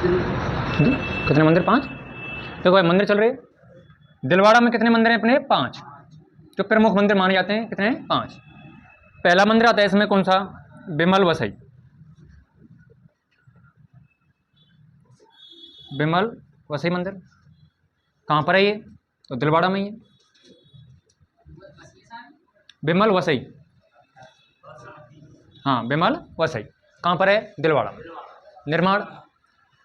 कितने मंदिर? 5। देखो भाई मंदिर चल रहे हैं। दिलवाड़ा में कितने मंदिर हैं अपने? 5। जो प्रमुख मंदिर माने जाते हैं कितने हैं? 5। पहला मंदिर आता है इसमें कौन सा? बिमल वसई। बिमल वसई मंदिर कहाँ पर है ये? तो दिलवाड़ा में ही है। बिमल वसई, हाँ बिमल वसई कहाँ पर है? दिलवाड़ा। निर्माण,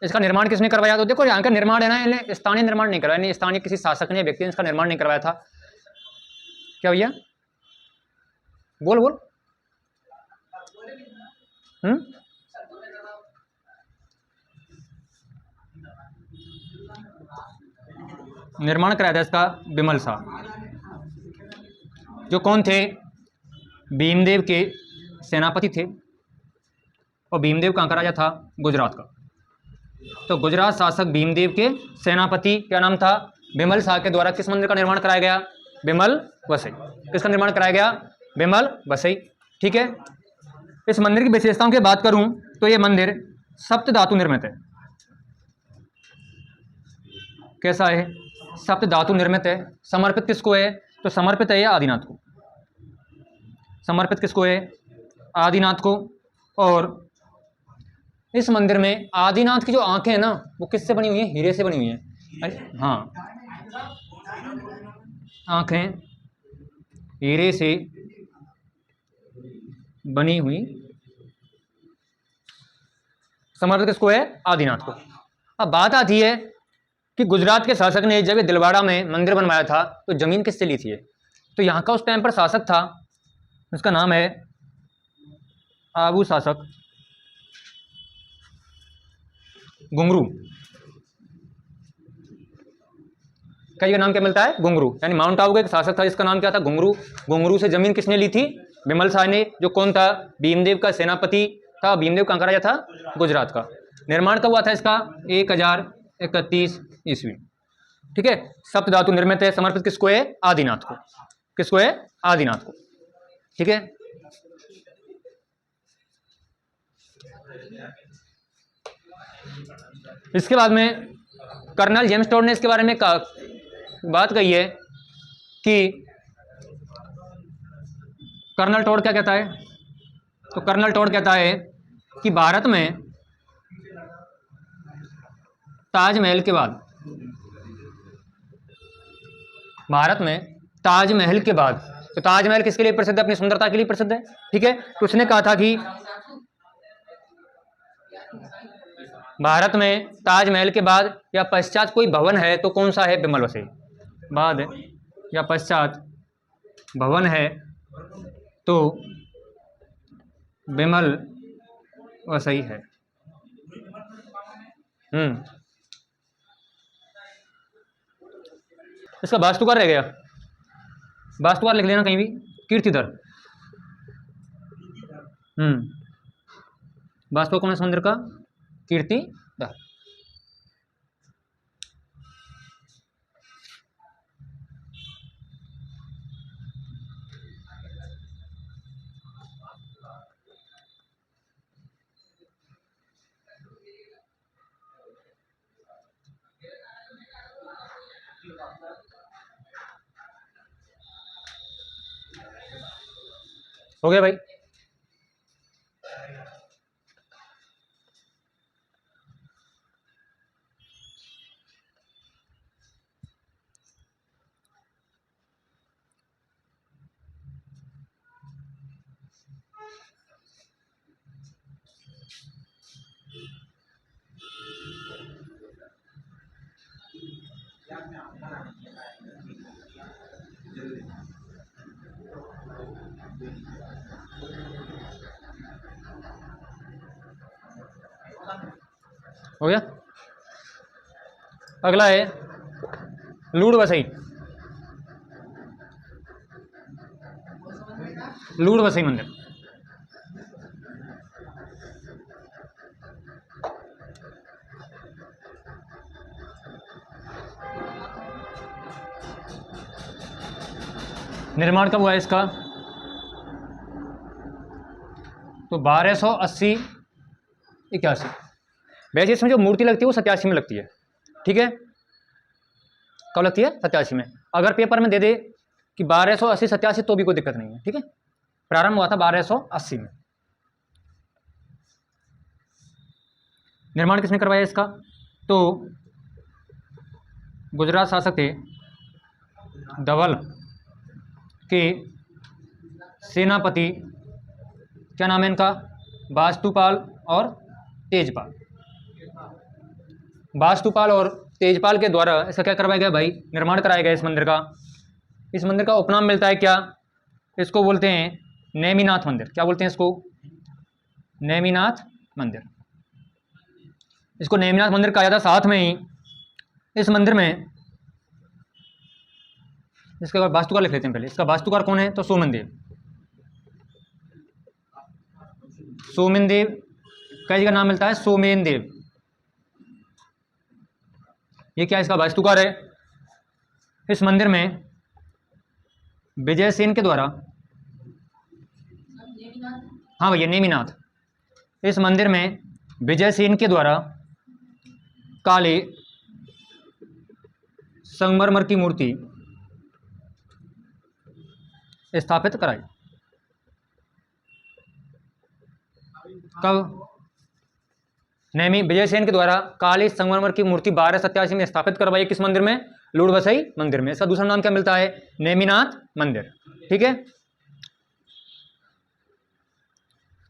इसका निर्माण किसने करवाया? तो देखो यहाँ का निर्माण है ना, इन्हें स्थानीय निर्माण नहीं करवाया, नहीं स्थानीय किसी शासक ने, व्यक्ति ने इसका निर्माण नहीं करवाया था। क्या भैया? बोल बोल। निर्माण कराया था इसका बिमल शाह। जो कौन थे? भीमदेव के सेनापति थे। और भीमदेव कहाँ का राजा था? गुजरात का। तो गुजरात शासक भीमदेव के सेनापति क्या नाम था? बिमल शाह के द्वारा किस मंदिर का निर्माण कराया गया? बिमल वसई। किसका निर्माण कराया गया? बिमल वसई। ठीक है। इस मंदिर की विशेषताओं की बात करूं तो यह मंदिर सप्त धातु निर्मित है। कैसा है? सप्त धातु निर्मित है। समर्पित किसको है? तो समर्पित है यह आदिनाथ को। समर्पित किसको है? आदिनाथ को। और इस मंदिर में आदिनाथ की जो आंखें हैं ना, वो किससे बनी हुई हैं? हीरे से बनी हुई हैं। हाँ, आंखें हीरे से बनी हुई। समर्पित किसको है? आदिनाथ को। अब बात आती है कि गुजरात के शासक ने जब दिलवाड़ा में मंदिर बनवाया था तो जमीन किससे ली थी? तो यहाँ का उस टाइम पर शासक था, उसका नाम है आबू शासक घुंगरू। क्या ये नाम क्या मिलता है? घुंगरू। यानी माउंट आबू का एक शासक था जिसका नाम क्या था? घुंगरू। घुंगरू से जमीन किसने ली थी? बिमल शाह ने। जो कौन था? भीमदेव का सेनापति था। भीमदेव कहाँ का राजा था? गुजरात का। निर्माण कब हुआ था इसका? 1031 ईस्वी। ठीक है। सप्त धातु निर्मित है। समर्पित किसको है? आदिनाथ को। किसको है? आदिनाथ को। ठीक है। इसके बाद में कर्नल जेम्स टोड ने इसके बारे में बात कही है कि कर्नल टोड क्या कहता है? तो कर्नल टोड कहता है कि भारत में ताजमहल के बाद, भारत में ताजमहल के बाद, तो ताजमहल किसके लिए प्रसिद्ध है? अपनी सुंदरता के लिए प्रसिद्ध है। ठीक है। तो उसने कहा था कि भारत में ताजमहल के बाद या पश्चात कोई भवन है तो कौन सा है? बिमल वसई। बाद या पश्चात भवन है तो बिमल वसई है। इसका वास्तुकार रह गया, वास्तुकार लिख लेना कहीं भी। कीर्तिधर। वास्तुकार कौन है इस मंदिर का? कीर्तिधर। हो गया भाई? हो गया? अगला है लूड़ वसई। लूड़ वसई मंदिर निर्माण कब हुआ है इसका? तो 1280-81। वैसे इसमें जो मूर्ति लगती है वो 87 में लगती है, ठीक है। कब लगती है? 87 में। अगर पेपर में दे दे कि 1280 87 तो भी कोई दिक्कत नहीं है, ठीक है। प्रारंभ हुआ था 1280 में। निर्माण किसने करवाया इसका? तो गुजरात शासक थे धवल के सेनापति, क्या नाम है इनका? वास्तुपाल और तेजपाल। वास्तुपाल और तेजपाल के द्वारा इसका क्या करवाया गया भाई? निर्माण कराया गया इस मंदिर का। इस मंदिर का उपनाम मिलता है क्या? इसको बोलते हैं नेमिनाथ मंदिर। क्या बोलते हैं इसको? नेमिनाथ मंदिर। इसको नेमिनाथ मंदिर कहा जाता है। साथ में ही इस मंदिर में इसके बाद वास्तुकार लिख लेते हैं पहले। इसका वास्तुकार कौन है? तो सोमेन देव। सोमेन देव, कई जगह नाम मिलता है सोमेन देव। ये क्या इसका वास्तुकार है? इस मंदिर में विजयसेन के द्वारा, हाँ भैया नेमिनाथ, इस मंदिर में विजयसेन के द्वारा काले संगमरमर की मूर्ति स्थापित कराई। कब? विजयसेन के द्वारा काले संगमरमर की मूर्ति 1287 में स्थापित करवाई। किस मंदिर में? लूड़बसई मंदिर में। इसका दूसरा नाम क्या मिलता है? नेमिनाथ मंदिर, ठीक है।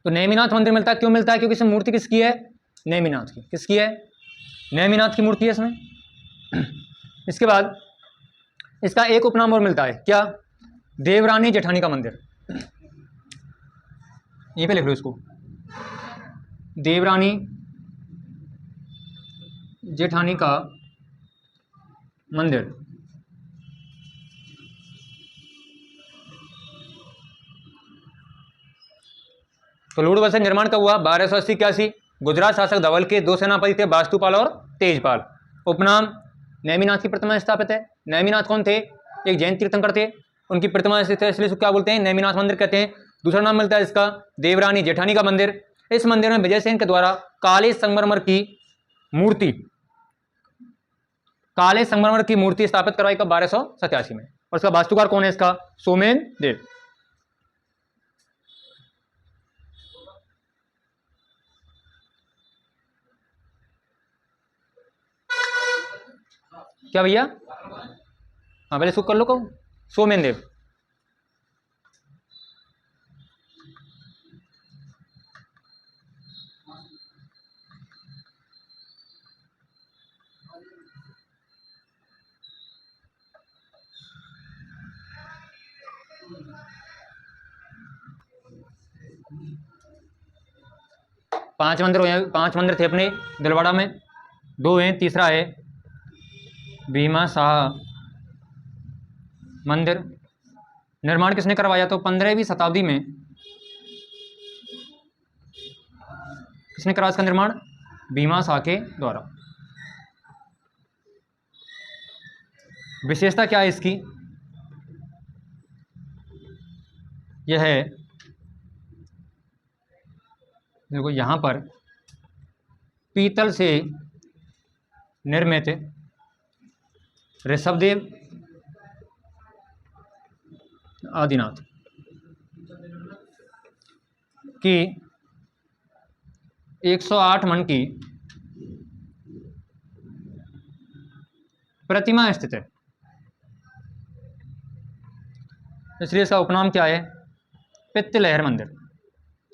तो नेमिनाथ मंदिर मिलता है, क्यों मिलता है? क्योंकि इसमें मूर्ति किसकी है? नेमिनाथ की। किसकी है? नेमिनाथ की मूर्ति है इसमें। इसके बाद इसका एक उपनाम और मिलता है, क्या? देवरानी जेठानी का मंदिर। यहीं पे लिख लो इसको, देवरानी जेठानी का मंदिर। तो लूड़बसई निर्माण कब हुआ? 1280 81। गुजरात शासक धवल के दो सेनापति थे, वास्तुपाल और तेजपाल। उपनाम नेमिनाथ की प्रतिमा स्थापित है। नेमिनाथ कौन थे? एक जैन तीर्थंकर थे, उनकी प्रतिमा स्थित है, इसलिए क्या बोलते हैं? नेमिनाथ मंदिर कहते हैं। दूसरा नाम मिलता है इसका देवरानी जेठानी का मंदिर। इस मंदिर में विजयसेन के द्वारा काले संगमरमर की मूर्ति, काले संगमरमर की मूर्ति स्थापित करवाई कब? 1287 में। और इसका वास्तुकार कौन है? इसका सोमेन देव। क्या भैया? हाँ पहले इसको कर लो, कहो सोमेन देव। पांच मंदिर थे अपने दिलवाड़ा में, दो हैं, तीसरा है भीमा शाह मंदिर। निर्माण किसने करवाया? तो 15वीं शताब्दी में किसने कराया इसका निर्माण? भीमा शाह के द्वारा। विशेषता क्या है इसकी? यह है, देखो यहाँ पर पीतल से निर्मित ऋषभदेव आदिनाथ की 108 मन की प्रतिमा स्थित है, इसलिए इसका उपनाम क्या है? पित्तलहर मंदिर।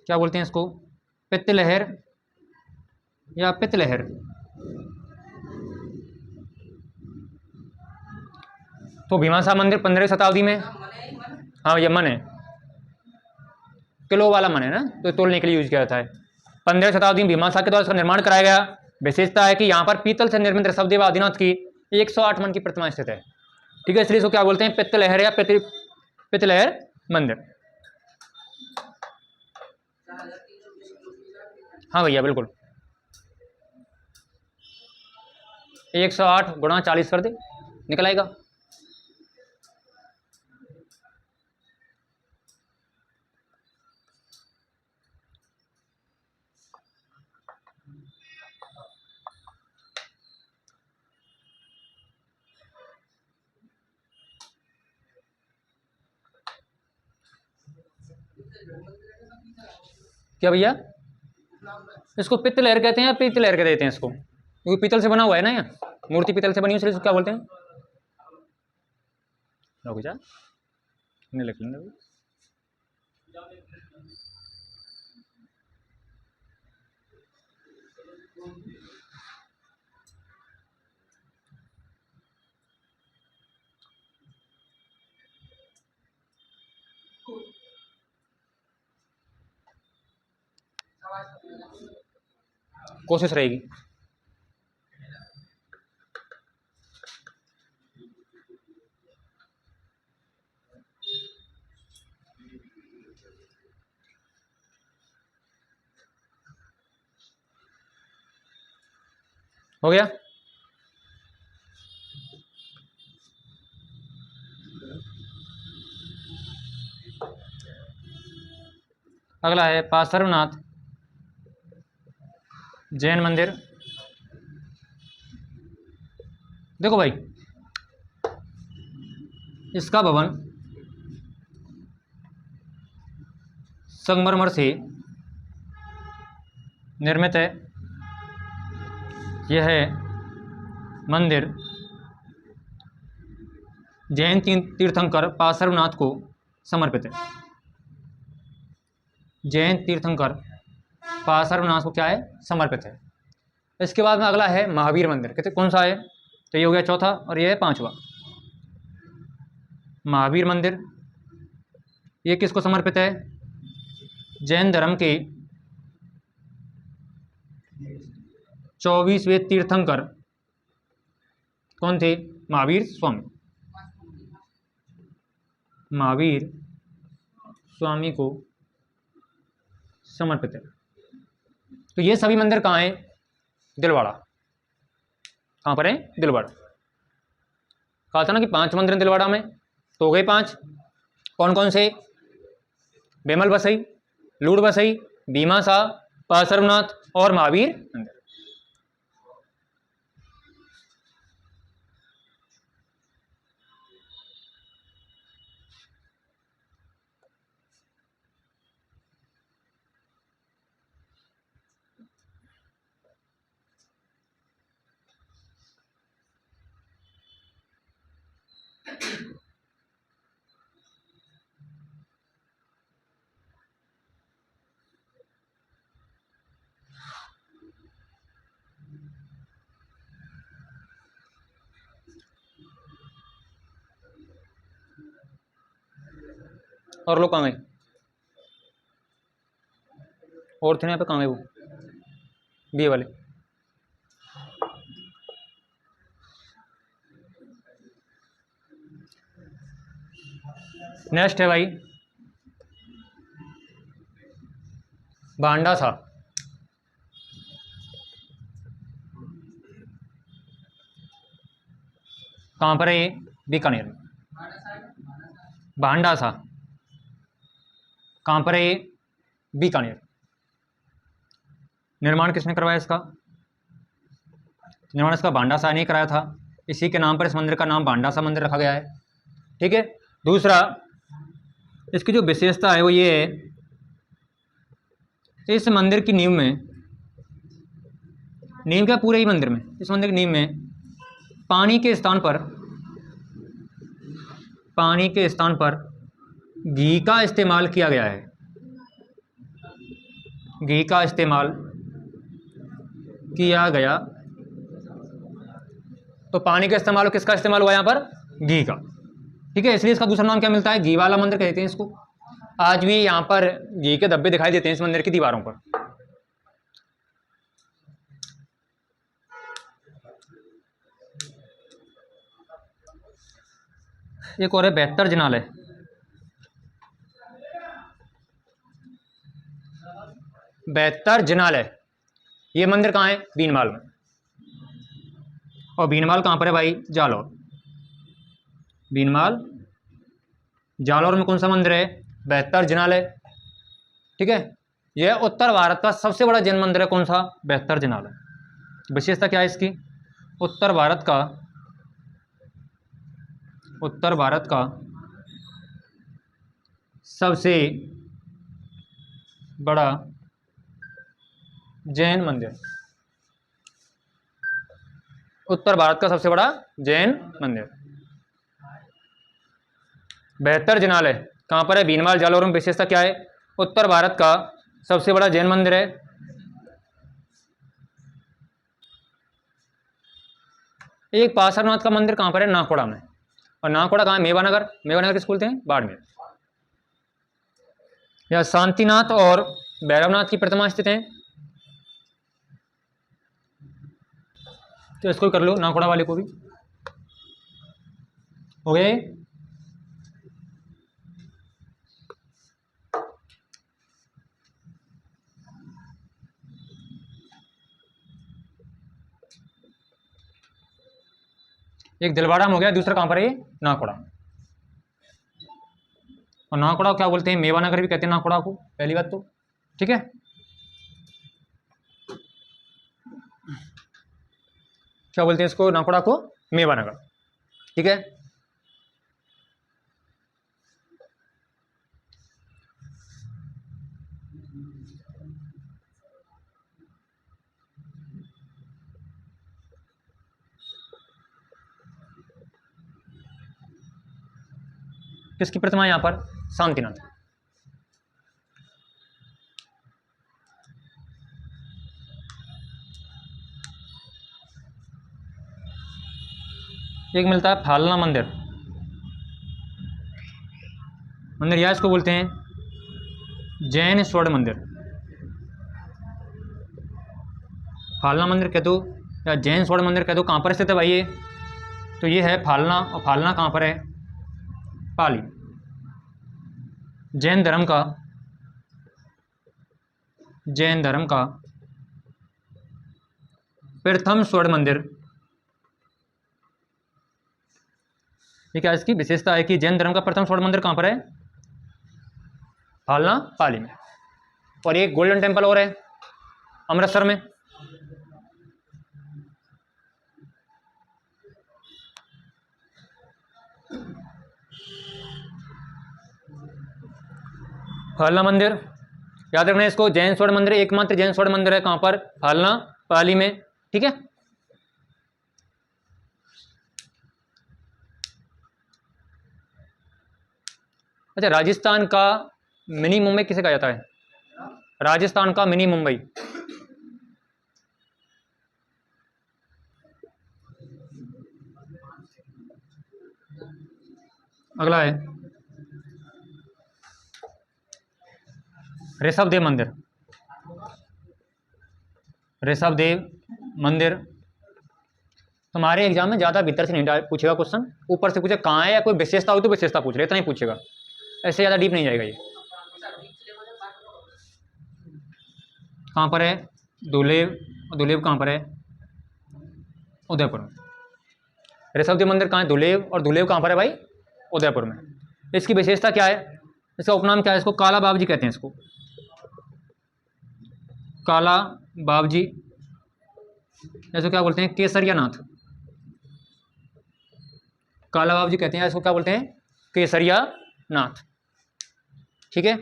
क्या बोलते हैं इसको? पित्तलहर या पित्तलहर। तो भीमा शाह मंदिर 15वीं शताब्दी में, हाँ ये मन है, किलो वाला मन है ना, तो तोलने के लिए यूज किया जाता है। 15वीं शताब्दी में भीमा शाह के द्वारा इसका निर्माण कराया गया। विशेषता है कि यहाँ पर पीतल से निर्मित ऋषभदेव आदिनाथ की 108 मन की प्रतिमा स्थित है, ठीक है। इसलिए इसको क्या बोलते हैं? पित्तलहर या पित्तलहर मंदिर। हाँ भैया बिल्कुल, 108 गुणा 40 कर दे, निकल आएगा। क्या भैया, इसको पित्त लहर कहते हैं या पीत लहर कहते हैं इसको, क्योंकि पीतल से बना हुआ है ना, यहाँ मूर्ति पीतल से बनी हुई, इसको क्या बोलते हैं? रुक जा, नहीं लिख लेंगे अभी। कोशिश रहेगी। हो गया? अगला है पार्श्वनाथ जैन मंदिर। देखो भाई, इसका भवन संगमरमर से निर्मित है। यह मंदिर जैन तीर्थंकर पार्श्वनाथ को समर्पित है। जैन तीर्थंकर पार्श्वनाथ को क्या है? समर्पित है। इसके बाद में अगला है महावीर मंदिर। कहते कौन सा है? तो ये हो गया चौथा और ये है पांचवा। महावीर मंदिर ये किसको समर्पित है? जैन धर्म के 24वें तीर्थंकर कौन थे? महावीर स्वामी। महावीर स्वामी को समर्पित है। तो ये सभी मंदिर कहाँ हैं? दिलवाड़ा। कहाँ पर है? दिलवाड़ा। कहा था ना कि 5 मंदिर हैं दिलवाड़ा में, तो हो गए 5। कौन कौन से? बेमल बसई, लूड़ बसई, भीमा शाह, पार्श्वनाथ और महावीर मंदिर। और लोग कहाँ गए? और थे ना यहाँ पे, कहाँ गए वो बी वाले? नेक्स्ट है भाई भांडा सा। कहाँ पर है ये? बीकानेर में। भांडा सा कहाँ पर है ये? बीकानेर। निर्माण किसने करवाया इसका? निर्माण इसका भांडा सा ने कराया था। इसी के नाम पर इस मंदिर का नाम भांडा सा मंदिर रखा गया है। ठीक है। दूसरा, इसकी जो विशेषता है वो ये है, इस मंदिर की नींव में, नींव क्या पूरे ही मंदिर में, इस मंदिर की नींव में पानी के स्थान पर घी का इस्तेमाल किया गया है। घी का इस्तेमाल किया गया। तो पानी का इस्तेमाल और किसका इस्तेमाल हुआ यहाँ पर? घी का। ठीक है। इसलिए इसका दूसरा नाम क्या मिलता है? घी वाला मंदिर कहते हैं इसको। आज भी यहाँ पर घी के धब्बे दिखाई देते हैं इस मंदिर की दीवारों पर। एक और है बेहतर जिनालय। बेहतर जिनालय ये मंदिर कहाँ है? बीनमाल में। और बीनमाल कहाँ पर है भाई? जालौर। बीनमाल जालौर में कौन सा मंदिर है? बेहतर जिनालय। ठीक है। यह उत्तर भारत का सबसे बड़ा जैन मंदिर है। कौन सा? बेहतर जिनालय। विशेषता क्या है इसकी? उत्तर भारत का सबसे बड़ा जैन मंदिर, उत्तर भारत का सबसे बड़ा जैन मंदिर। बेहतर जिनालय कहाँ पर है? भीनमाल जालौर में। विशेषता क्या है? उत्तर भारत का सबसे बड़ा जैन मंदिर है। एक पार्श्वनाथ का मंदिर कहाँ पर है? नाकोड़ा में। और नाकोड़ा कहाँ है? मेवानगर। मेवानगर किसको बोलते हैं? बाड़मेर। या शांतिनाथ और भैरवनाथ की प्रतिमा स्थित है। तो इसको कर लो, नाकोड़ा वाले को भी हो गए। एक दिलवाड़ा में हो गया, दूसरा कहाँ पर है? नाकोड़ा। और नाकोड़ा क्या बोलते हैं? मेवानगर भी कहते हैं नाकोड़ा को, पहली बात तो। ठीक है, क्या बोलते हैं इसको? नाकोड़ा को मेवानगर। ठीक है, किसकी प्रतिमा है यहाँ पर? शांतिनाथ। एक मिलता है फालना मंदिर। मंदिर या इसको बोलते हैं जैन स्वर्ण मंदिर। फालना मंदिर कह दो या जैन स्वर्ण मंदिर कह दो। कहाँ पर स्थित है भाई ये? तो ये है फालना। और फालना कहाँ पर है? पाली। जैन धर्म का प्रथम स्वर्ण मंदिर। ये क्या इसकी विशेषता है कि जैन धर्म का प्रथम स्वर्ण मंदिर कहाँ पर है? फालना पाली में। और एक गोल्डन टेम्पल और है अमृतसर में। फालना मंदिर याद रखना है इसको। जैन स्वर्ण मंदिर एकमात्र जैन स्वर्ण मंदिर है। कहाँ पर? फालना पाली में। ठीक है, अच्छा, राजस्थान का मिनी मुंबई किसे कहा जाता है? राजस्थान का मिनी मुंबई। अगला है ऋषभदेव मंदिर। ऋषभदेव मंदिर तुम्हारे एग्जाम में ज़्यादा भीतर से नहीं पूछेगा क्वेश्चन, ऊपर से पूछे कहाँ है या कोई विशेषता हो तो विशेषता पूछ रहे, इतना ही पूछेगा, ऐसे ज़्यादा डीप नहीं जाएगा ये। कहाँ पर है? दुलेव। दुलेव कहाँ पर है? उदयपुर में। ऋषभदेव मंदिर कहाँ है? दुलेव। और दुलेव कहाँ पर है भाई? उदयपुर में। इसकी विशेषता क्या है? इसका उपनाम क्या है? इसको काला बाबजी कहते हैं। इसको काला बाबजी, ऐसे क्या बोलते हैं? केसरिया नाथ। काला बाबजी कहते हैं, इसको क्या बोलते हैं? केसरिया नाथ। ठीक है,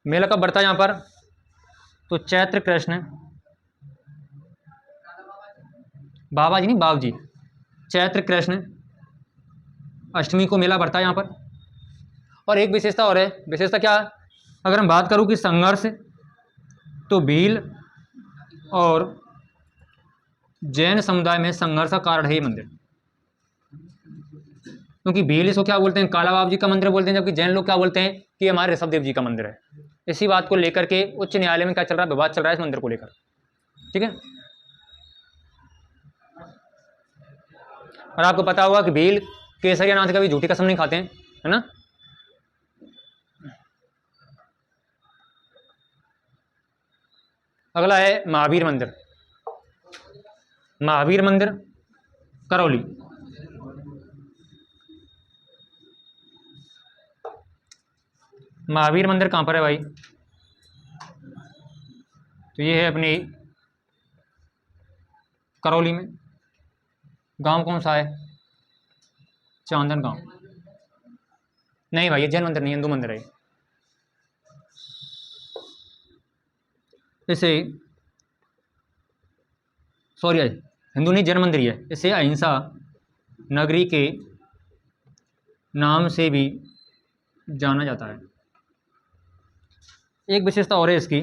मेला कब बढ़ता है यहाँ पर? तो चैत्र कृष्ण, बाबा जी नहीं बाबजी, चैत्र कृष्ण अष्टमी को मेला बढ़ता है यहाँ पर। और एक विशेषता और है। विशेषता क्या? अगर हम बात करूँ कि संघर्ष, तो भील और जैन समुदाय में संघर्ष का कारण है ये मंदिर। क्योंकि भील इसको क्या बोलते हैं? काला बाबा जी का मंदिर बोलते हैं, जबकि जैन लोग क्या बोलते हैं कि हमारे ऋषभदेव जी का मंदिर है। इसी बात को लेकर के उच्च न्यायालय में क्या चल रहा है? विवाद चल रहा है इस मंदिर को लेकर। ठीक है, और आपको पता होगा कि भील केसरिया नाथ का भी झूठी कसम नहीं खाते हैं, है ना। अगला है महावीर मंदिर। महावीर मंदिर करौली। महावीर मंदिर कहाँ पर है भाई? तो ये है अपनी करौली में। गांव कौन सा है? चांदन गांव। नहीं भाई, ये जैन मंदिर नहीं, हिंदू मंदिर है। इसे सॉरी हिंदू नहीं जैन मंदिर है, इसे अहिंसा नगरी के नाम से भी जाना जाता है। एक विशेषता और है इसकी,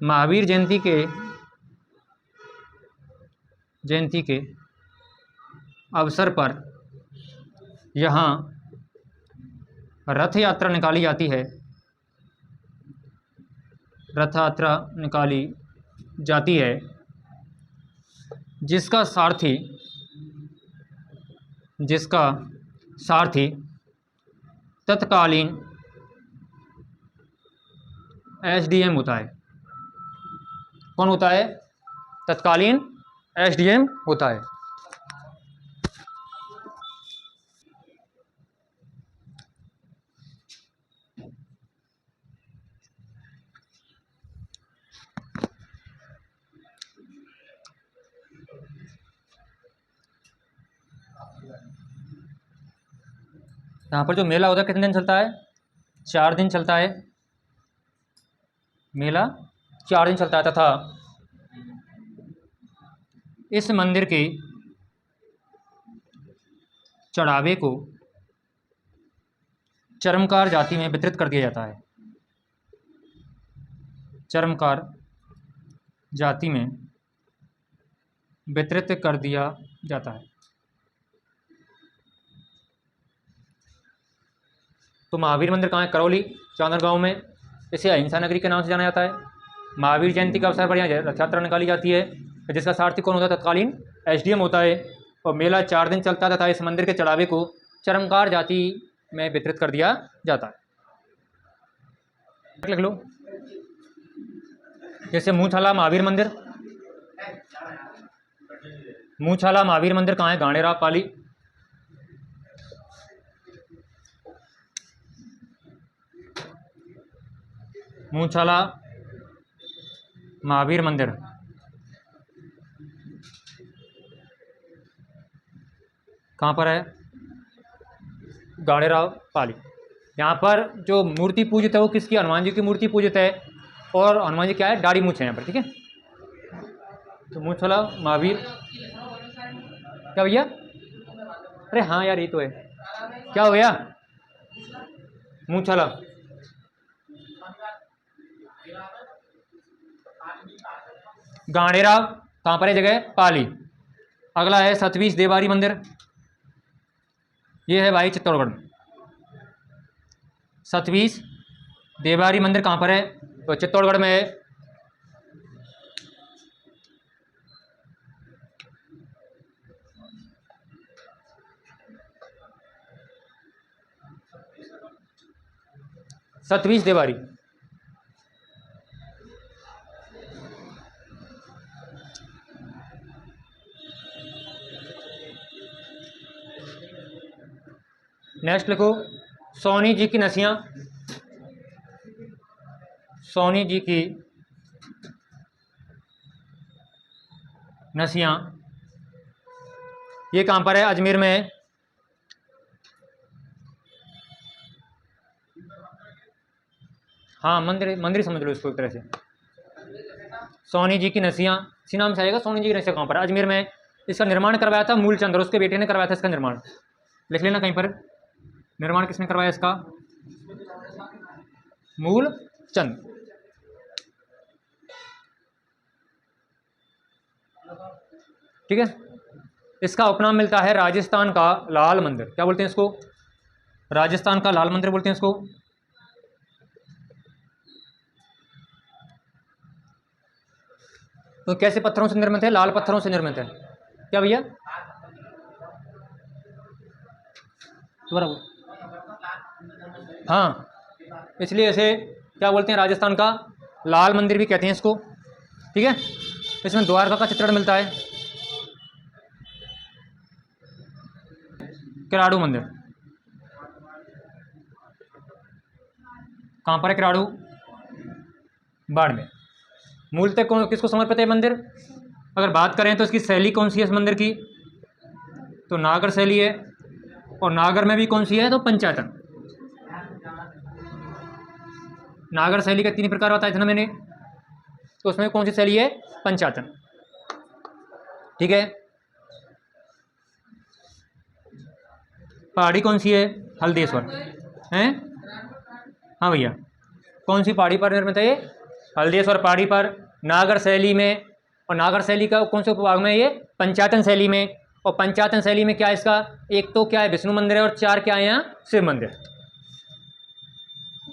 महावीर जयंती के अवसर पर यहाँ रथ यात्रा निकाली जाती है, रथ यात्रा निकाली जाती है जिसका सारथी तत्कालीन एसडीएम होता है। कौन होता है? तत्कालीन एसडीएम होता है। यहाँ पर जो मेला होता है कितने दिन चलता है? 4 दिन चलता है। मेला 4 दिन चलता है तथा इस मंदिर के चढ़ावे को चर्मकार जाति में वितरित कर दिया जाता है। चर्मकार जाति में वितरित कर दिया जाता है। तो महावीर मंदिर कहाँ है? करौली चांदरगांव में। इसे अहिंसा नगरी के नाम से जाना जाता है। महावीर जयंती का अवसर पर यहाँ रथ यात्रा निकाली जाती है, जिसका सारथी कौन होता है? तत्कालीन एसडीएम होता है। और मेला 4 दिन चलता है तथा इस मंदिर के चढ़ावे को चर्मकार जाति में वितरित कर दिया जाता है। लिख लो, जैसे मूछाला महावीर मंदिर। मूछाला महावीर मंदिर कहाँ है? गाणेरा पाली। मूछाला महावीर मंदिर कहाँ पर है? गाड़ेराव पाली। यहाँ पर जो मूर्ति पूजित है वो किसकी? हनुमान जी की मूर्ति पूजित है। और हनुमान जी क्या है? दाढ़ी मूछ है यहाँ पर, ठीक है। तो मूछाला महावीर क्या भैया? अरे हाँ यार, ये तो है। क्या हो गया? मूछाला गाणेराव कहाँ पर है जगह? पाली। अगला है सतवीस देवारी मंदिर। ये है भाई चित्तौड़गढ़ में। सतवीस देवारी मंदिर कहाँ पर है? तो चित्तौड़गढ़ में है। सतवीस देवारी नेक्स्ट लिखो, सोनी जी की नसियाँ। सोनी जी की नसियाँ ये कहाँ पर है? अजमेर में है। हाँ, मंदिर समझ लो इसको एक तरह से। सोनी जी की नसियाँ इसी नाम से आएगा। सोनी जी की नसियाँ कहाँ पर? अजमेर में। इसका निर्माण करवाया था मूलचंद, और उसके बेटे ने करवाया था इसका निर्माण। लिख लेना कहीं पर, निर्माण किसने करवाया इसका? मूलचंद। ठीक है। इसका उपनाम मिलता है राजस्थान का लाल मंदिर। क्या बोलते हैं इसको? राजस्थान का लाल मंदिर बोलते हैं इसको। तो कैसे पत्थरों से निर्मित है? लाल पत्थरों से निर्मित है। क्या भैया? हाँ, इसलिए इसे क्या बोलते हैं? राजस्थान का लाल मंदिर भी कहते हैं इसको। ठीक है। इसमें द्वारका का चित्रण मिलता है। किराड़ू मंदिर कहाँ पर है? किराड़ू बाड़मेर। मूलतः कौन किसको समर्पित है मंदिर? अगर बात करें तो इसकी शैली कौन सी है इस मंदिर की? तो नागर शैली है। और नागर में भी कौन सी है? तो पंचायतन। नागर शैली के 3 प्रकार बताए थे ना मैंने। तो उसमें कौन सी शैली है? पंचायतन। ठीक है। पहाड़ी कौन सी है? हल्देश्वर हैं। हाँ भैया, कौन सी पहाड़ी पर निर्मित है ये? हल्देश्वर पहाड़ी पर, नागर शैली में। और नागर शैली का कौन से उपभाग में? ये पंचायतन शैली में। और पंचायतन शैली में क्या है इसका? एक तो क्या है? विष्णु मंदिर है, और 4 क्या है यहाँ? शिव मंदिर।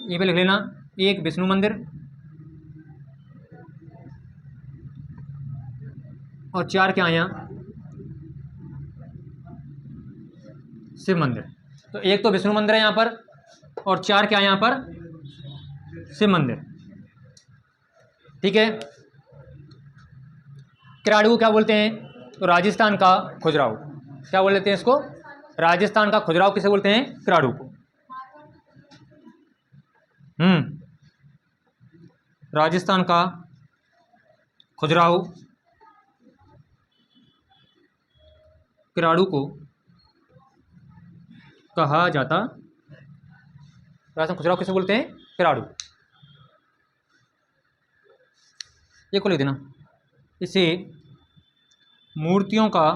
ये पे लिख लेना, एक विष्णु मंदिर और 4 क्या है यहाँ? शिव मंदिर। तो एक तो विष्णु मंदिर है यहाँ पर, और 4 क्या है यहाँ पर? शिव मंदिर। ठीक है। किराड़ू क्या बोलते हैं? तो राजस्थान का खजुराहो। क्या बोल लेते हैं इसको? राजस्थान का खजुराहो किसे बोलते हैं? किराड़ू को। राजस्थान का खजुराहो किराड़ू को कहा जाता। राजस्थान खजुराहो किसे बोलते हैं? किराड़ू। ये को लिख देना। इसे मूर्तियों का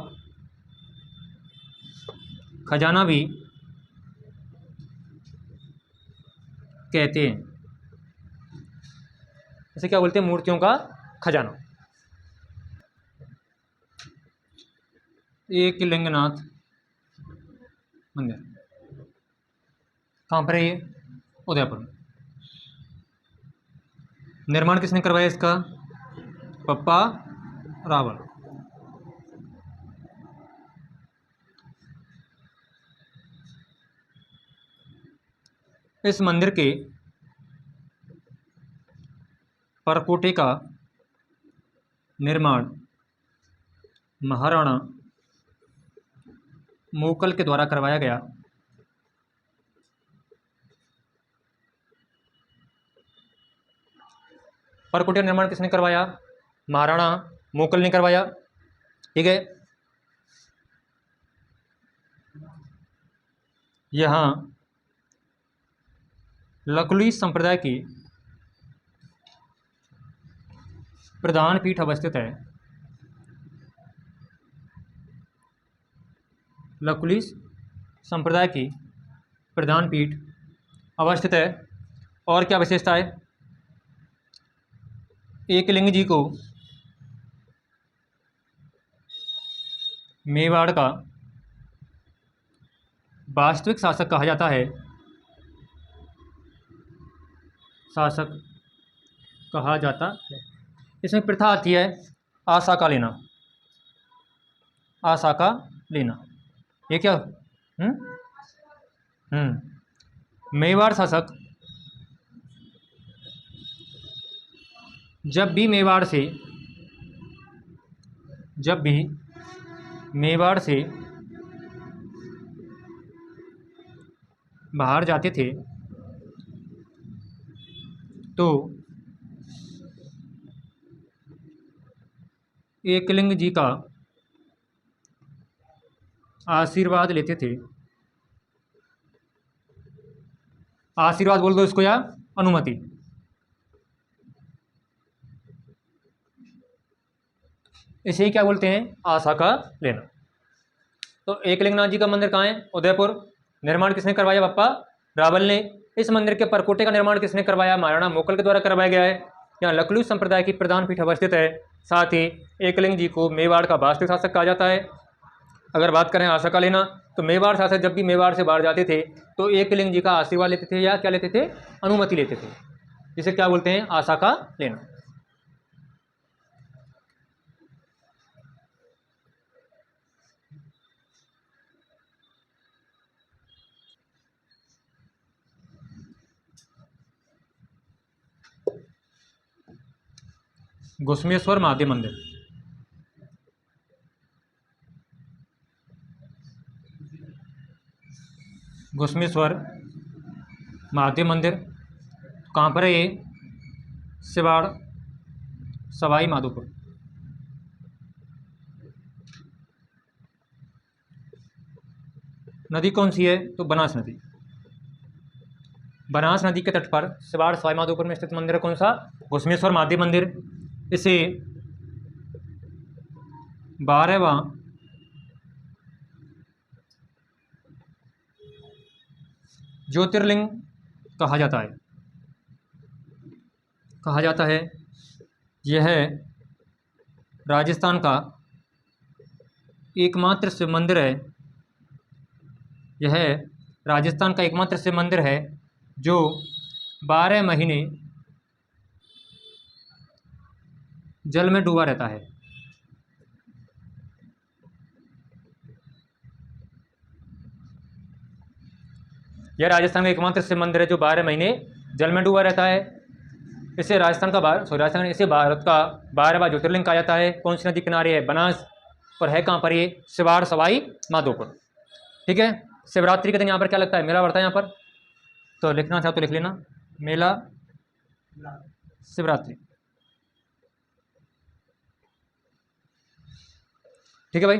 खजाना भी कहते हैं। इसे क्या बोलते हैं? मूर्तियों का खजाना। एकलिंगनाथ मंदिर कहाँ पर है? ये उदयपुर में। निर्माण किसने करवाया इसका? पप्पा रावल। इस मंदिर के परकोटे का निर्माण महाराणा मोकल के द्वारा करवाया गया। परकोटे का निर्माण किसने करवाया? महाराणा मोकल ने करवाया। ठीक है। यहाँ लकुली संप्रदाय की प्रधान पीठ अवस्थित है। लकुली संप्रदाय की प्रधान पीठ अवस्थित है। और क्या विशेषता है? एकलिंग जी को मेवाड़ का वास्तविक शासक कहा जाता है। शासक कहा जाता है। इसमें प्रथा आती है आशा का लेना। आशा का लेना, ये क्या? मेवाड़ शासक जब भी मेवाड़ से बाहर जाते थे तो एकलिंग जी का आशीर्वाद लेते थे। आशीर्वाद बोल दो इसको, या अनुमति। इसे क्या बोलते हैं? आशा का लेना। तो एकलिंगनाथ जी का मंदिर कहाँ है? उदयपुर। निर्माण किसने करवाया? पप्पा रावल ने। इस मंदिर के परकोटे का निर्माण किसने करवाया? महाराणा मोकल के द्वारा करवाया गया है। यहाँ लकुली संप्रदाय की प्रधान पीठ अवस्थित है। साथ ही एकलिंग जी को मेवाड़ का वास्तविक शासक कहा जाता है। अगर बात करें आशा का लेना, तो मेवाड़ शासक जब भी मेवाड़ से बाहर जाते थे तो एकलिंग जी का आशीर्वाद लेते थे, या क्या लेते थे? अनुमति लेते थे, जिसे क्या बोलते हैं? आशा का लेना। घुश्मेश्वर महादेव मंदिर। घुश्मेश्वर महादेव मंदिर कहाँ पर है? ये सिवाड़, सवाई माधोपुर। नदी कौन सी है? तो बनास नदी। बनास नदी के तट पर सिवाड़, सवाई माधोपुर में स्थित मंदिर है कौन सा? घुश्मेश्वर महादेव मंदिर। इसे 12वां ज्योतिर्लिंग कहा जाता है। यह राजस्थान का एकमात्र शिव मंदिर है। यह राजस्थान का एकमात्र शिव मंदिर है जो 12 महीने जल में डूबा रहता है। यह राजस्थान का एकमात्र शिव मंदिर है जो 12 महीने जल में डूबा रहता है। इसे इसे भारत का 12वां ज्योतिर्लिंग कहा जाता है। कौन सी नदी किनारे है? बनास। और है कहाँ पर? ये सिवाड़ सवाई माधोपुर। ठीक है। शिवरात्रि के दिन यहाँ पर क्या लगता है? मेला बढ़ता है यहाँ पर। तो लिखना चाहो तो लिख लेना, मेला शिवरात्रि। ठीक है भाई।